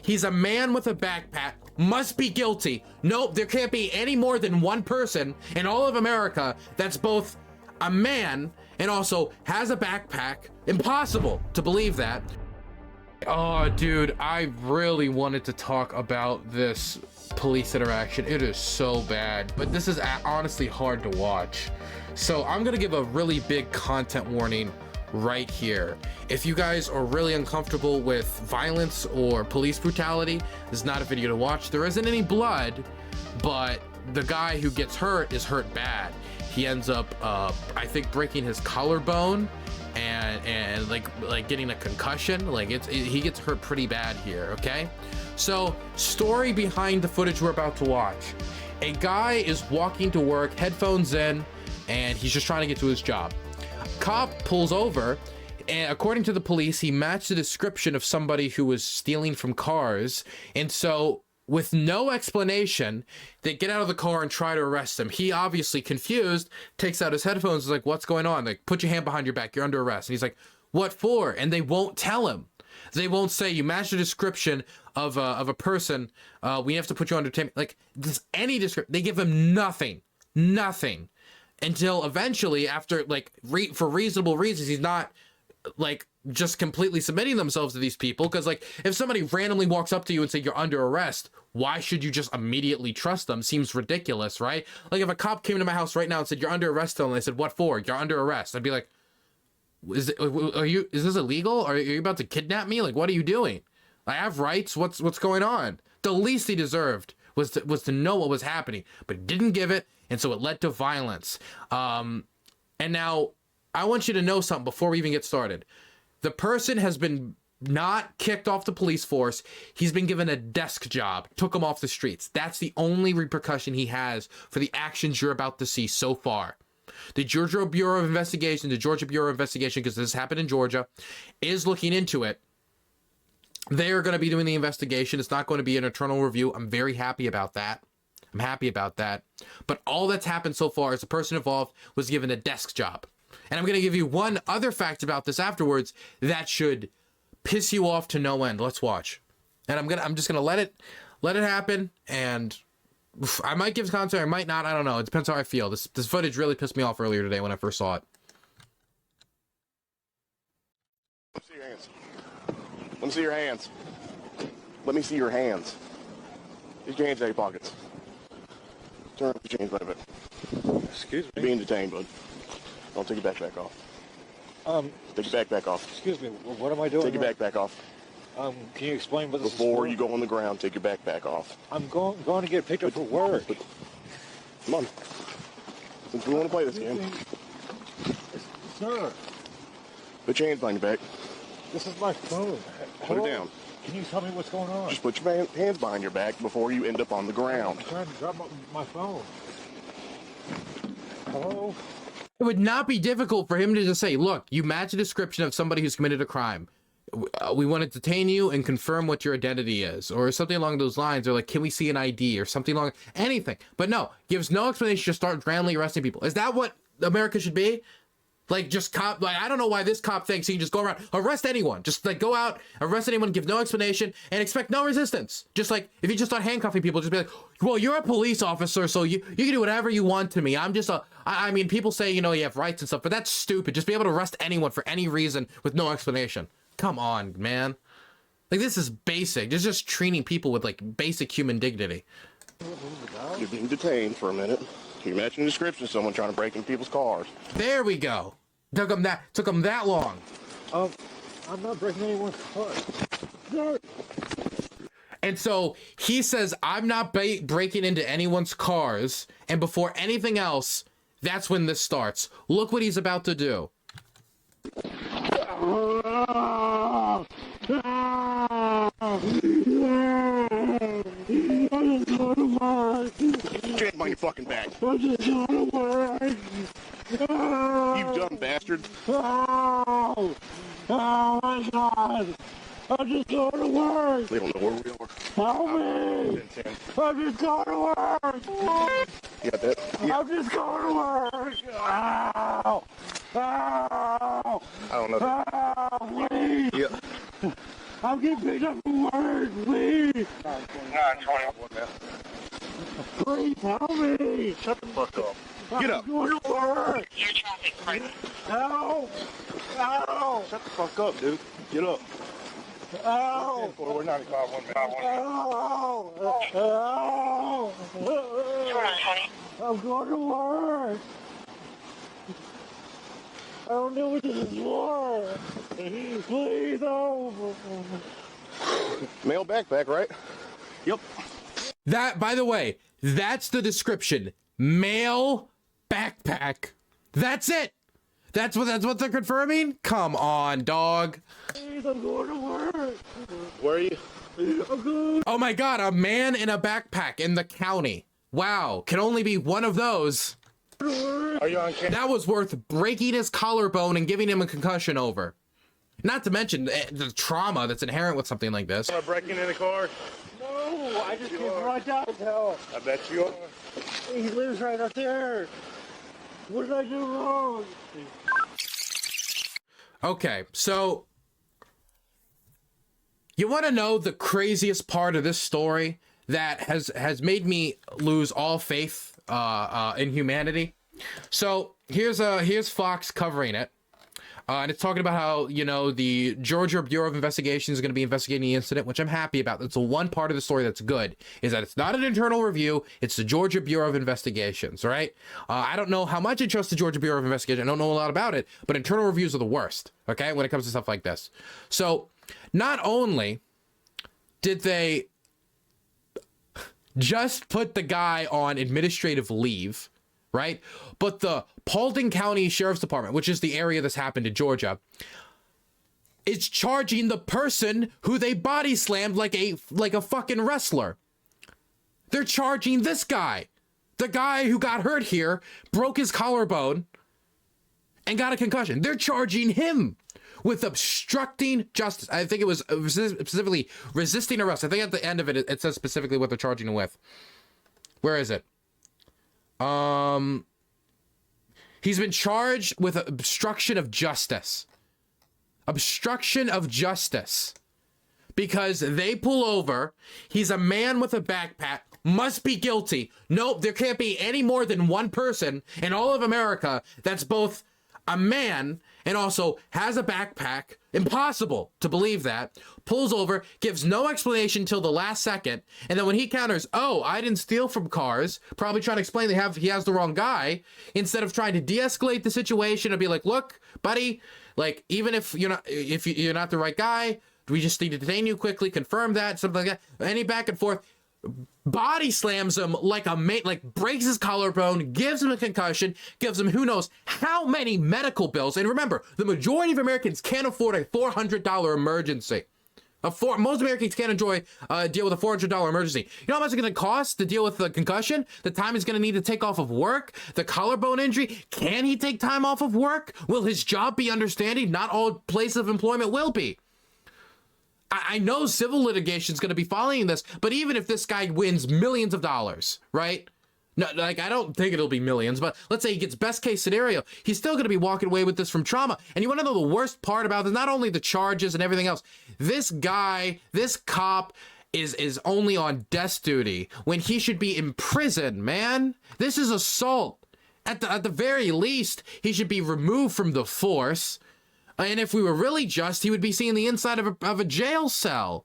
He's a man with a backpack, must be guilty. Nope, there can't be any more than one person in all of America that's both a man and also has a backpack. Impossible to believe that. Oh, dude, I really wanted to talk about this police interaction. It is so bad, but this is honestly hard to watch. So I'm gonna give a really big content warning right here. If you guys are really uncomfortable with violence or police brutality, this is not a video to watch. There isn't any blood, but the guy who gets hurt is hurt bad. He ends up, I think, breaking his collarbone and like getting a concussion. Like he gets hurt pretty bad here. Okay, so story behind the footage we're about to watch. A guy is walking to work, headphones in, and he's just trying to get to his job. Cop pulls over, and according to the police, he matched the description of somebody who was stealing from cars. And so with no explanation, they get out of the car and try to arrest him. He obviously confused, takes out his headphones, is like, what's going on? Like, put your hand behind your back, you're under arrest. And he's like, what for? And they won't tell him. They won't say, you match the description of a person, we have to put you under detainment. Like, any description, they give him nothing, until eventually, after like for reasonable reasons, he's not like just completely submitting themselves to these people. Because like if somebody randomly walks up to you and say you're under arrest, why should you just immediately trust them? Seems ridiculous, right? Like if a cop came to my house right now and said you're under arrest, and I said what for? You're under arrest. I'd be like, is this illegal? Are you about to kidnap me? Like, what are you doing? I have rights. What's going on? The least he deserved was to know what was happening, but he didn't give it, and so it led to violence. And now I want you to know something before we even get started. The person has been not kicked off the police force. He's been given a desk job, took him off the streets. That's the only repercussion he has for the actions you're about to see so far. The Georgia Bureau of Investigation, because this happened in Georgia, is looking into it. They are going to be doing the investigation. It's not going to be an internal review. I'm very happy about that. But all that's happened so far is the person involved was given a desk job. And I'm going to give you one other fact about this afterwards that should piss you off to no end. Let's watch. And I'm just going to let it happen. And I might give content, I might not. I don't know. It depends how I feel. This footage really pissed me off earlier today when I first saw it. Let me see your hands. Let me see your hands. Get your hands out of your pockets. Turn up the chains a little bit. Excuse me? You're being detained, bud. Don't take your backpack off. Take your backpack off. Excuse me, what am I doing? Take your backpack off. Can you explain what this is Before for? you go on the ground, take your backpack off. I'm going to get picked up for work. Come on. Since we want to play this game. Sir. Put your hands behind your back. This is my phone. Put it down. Can you tell me what's going on? Just put your hands behind your back before you end up on the ground. I'm trying to drop my phone. Hello? It would not be difficult for him to just say, look, you match a description of somebody who's committed a crime. We want to detain you and confirm what your identity is, or something along those lines, or like, can we see an ID or something along anything? But no, gives no explanation, just start randomly arresting people. Is that what America should be? Like, just cop, like, I don't know why this cop thinks he can just go around, arrest anyone. Just, like, go out, arrest anyone, give no explanation, and expect no resistance. Just, like, if you just start handcuffing people, just be like, well, you're a police officer, so you can do whatever you want to me. I'm just I mean, people say, you know, you have rights and stuff, but that's stupid. Just be able to arrest anyone for any reason with no explanation. Come on, man. Like, this is basic. It's just treating people with, like, basic human dignity. You're being detained for a minute. You're matching the description of someone trying to break into people's cars. There we go. Took him that long. I'm not breaking anyone's car. No. And so he says, I'm not breaking into anyone's cars. And before anything else, that's when this starts. Look what he's about to do. I just go to work. Get on your fucking back. I just go to work. You dumb bastard. Oh my God. I just go to work. They don't know where we are. Help me. I just go to work. You got that? Yeah. I just go to work. Ow. Ow. I don't know. Ow, please. Yeah. I'm getting picked up from work, please. me? 920. Please help me. Shut the fuck up. Get up. I'm going to work. Your traffic, pardon. Help. Help. Shut the fuck up, dude. Get up. Help. We're 95 1 Help. Help. What's going on, honey? I'm going to work. I don't know what this is for. Please help. Male backpack, right? Yep. That, by the way, that's the description. Male backpack. That's it. That's what they're confirming? Come on, dog. Please, I'm going to work. Where are you? I'm going. Oh my god, a man in a backpack in the county. Wow, can only be one of those. Are you on camera? That was worth breaking his collarbone and giving him a concussion over. Not to mention the trauma that's inherent with something like this. Breaking in the car? No, I just came from my dad's house. I bet you are. He lives right up there. What did I do wrong? Okay, so you want to know the craziest part of this story that has made me lose all faith in humanity? So here's Fox covering it. And it's talking about how, you know, the Georgia Bureau of Investigation is going to be investigating the incident, which I'm happy about. That's the one part of the story that's good, is that it's not an internal review. It's the Georgia Bureau of Investigations, right? I don't know how much I trust the Georgia Bureau of Investigation. I don't know a lot about it, but internal reviews are the worst, okay, when it comes to stuff like this. So not only did they just put the guy on administrative leave, right? But the Paulding County Sheriff's Department, which is the area this happened in Georgia, is charging the person who they body slammed like a fucking wrestler. They're charging this guy. The guy who got hurt here, broke his collarbone, and got a concussion. They're charging him with obstructing justice. I think it was specifically resisting arrest. I think at the end of it, it says specifically what they're charging him with. Where is it? He's been charged with obstruction of justice. Obstruction of justice. Because they pull over. He's a man with a backpack. Must be guilty. Nope, there can't be any more than one person in all of America that's both a man and also has a backpack. Impossible to believe that. Pulls over, gives no explanation till the last second, and then when he counters, oh, I didn't steal from cars, probably trying to explain he has the wrong guy, instead of trying to de-escalate the situation and be like, look, buddy, like, even if you're not the right guy, we just need to detain you quickly, confirm that, something like that. Any back and forth. Body slams him like a mate, like breaks his collarbone, gives him a concussion, gives him who knows how many medical bills. And remember, the majority of Americans can't afford a $400 emergency. Most Americans can't deal with a $400 emergency. You know how much it's going to cost to deal with the concussion? The time he's going to need to take off of work? The collarbone injury? Can he take time off of work? Will his job be understanding? Not all places of employment will be. I know civil litigation is going to be following this, but even if this guy wins millions of dollars, right? No, like, I don't think it'll be millions, but let's say he gets best case scenario, he's still going to be walking away with this from trauma. And you want to know the worst part about this? Not only the charges and everything else, this guy, this cop is only on desk duty when he should be in prison, man. This is assault. At the very least, he should be removed from the force. And if we were really just, he would be seeing the inside of a jail cell.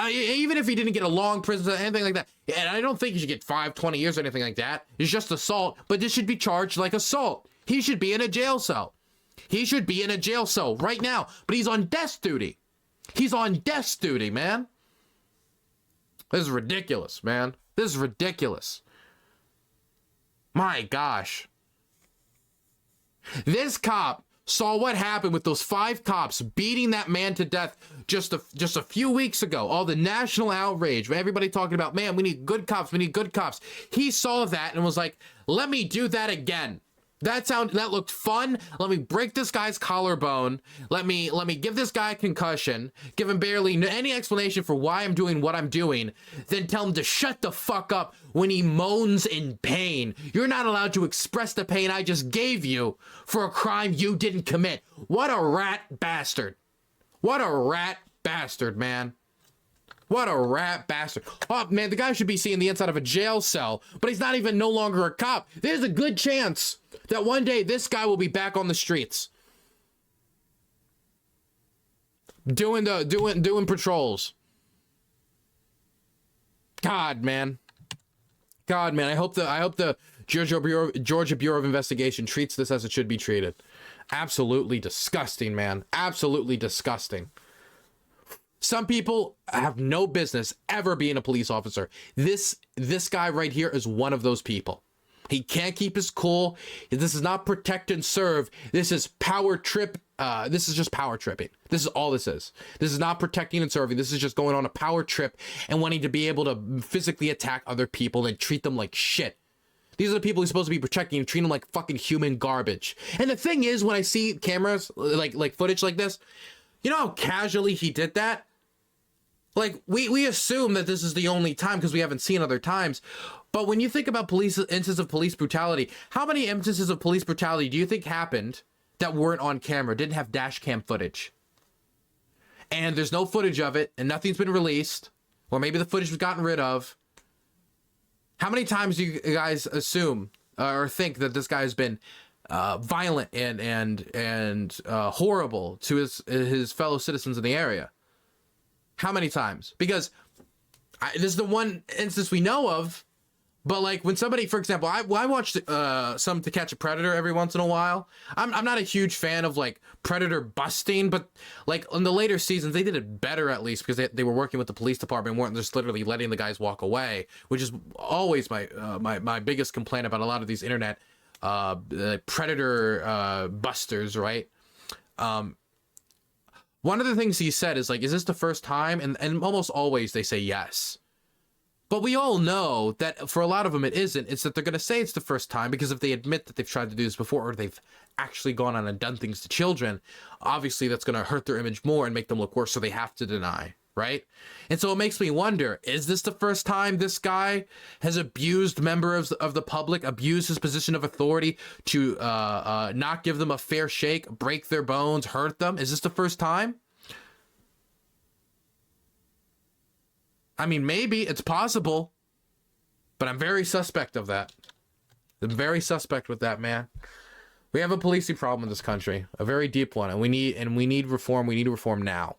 Even if he didn't get a long prison or anything like that. And I don't think he should get 20 years or anything like that. It's just assault, but this should be charged like assault. He should be in a jail cell. He should be in a jail cell right now, but he's on desk duty. He's on desk duty, man. This is ridiculous, man. This is ridiculous. My gosh. This cop saw what happened with those 5 cops beating that man to death just a few weeks ago. All the national outrage, everybody talking about, man, we need good cops, we need good cops. He saw that and was like, let me do that again. That looked fun. Let me break this guy's collarbone. Let me give this guy a concussion. Give him barely any explanation for why I'm doing what I'm doing. Then tell him to shut the fuck up when he moans in pain. You're not allowed to express the pain I just gave you for a crime you didn't commit. What a rat bastard. What a rat bastard, man. What a rat bastard. Oh, man, the guy should be seeing the inside of a jail cell, but he's not even no longer a cop. There's a good chance that one day this guy will be back on the streets. Doing patrols. God, man. I hope the Georgia Bureau of Investigation treats this as it should be treated. Absolutely disgusting, man. Absolutely disgusting. Some people have no business ever being a police officer. This guy right here is one of those people. He can't keep his cool. This is not protect and serve. This is power trip. This is just power tripping. This is all this is. This is not protecting and serving. This is just going on a power trip and wanting to be able to physically attack other people and treat them like shit. These are the people he's supposed to be protecting and treating them like fucking human garbage. And the thing is, when I see cameras, like footage like this, you know how casually he did that? Like, we assume that this is the only time because we haven't seen other times. But when you think about instances of police brutality, how many instances of police brutality do you think happened that weren't on camera, didn't have dash cam footage? And there's no footage of it, and nothing's been released, or maybe the footage was gotten rid of. How many times do you guys assume or think that this guy has been violent and horrible to his fellow citizens in the area? How many times? Because this is the one instance we know of. But like when somebody, for example, I watched some To Catch a Predator every once in a while. I'm not a huge fan of like predator busting, but like in the later seasons they did it better at least because they were working with the police department, weren't just literally letting the guys walk away, which is always my biggest complaint about a lot of these internet predator busters, right? One of the things he said is like, is this the first time? And almost always they say yes. But we all know that for a lot of them it isn't. It's that they're going to say it's the first time because if they admit that they've tried to do this before or they've actually gone on and done things to children, obviously that's going to hurt their image more and make them look worse, so they have to deny, right? And so it makes me wonder, is this the first time this guy has abused members of the public, abused his position of authority to not give them a fair shake, break their bones, hurt them? Is this the first time? I mean, maybe it's possible, but I'm very suspect of that. I'm very suspect with that, man. We have a policing problem in this country, a very deep one, and we need reform. We need to reform now.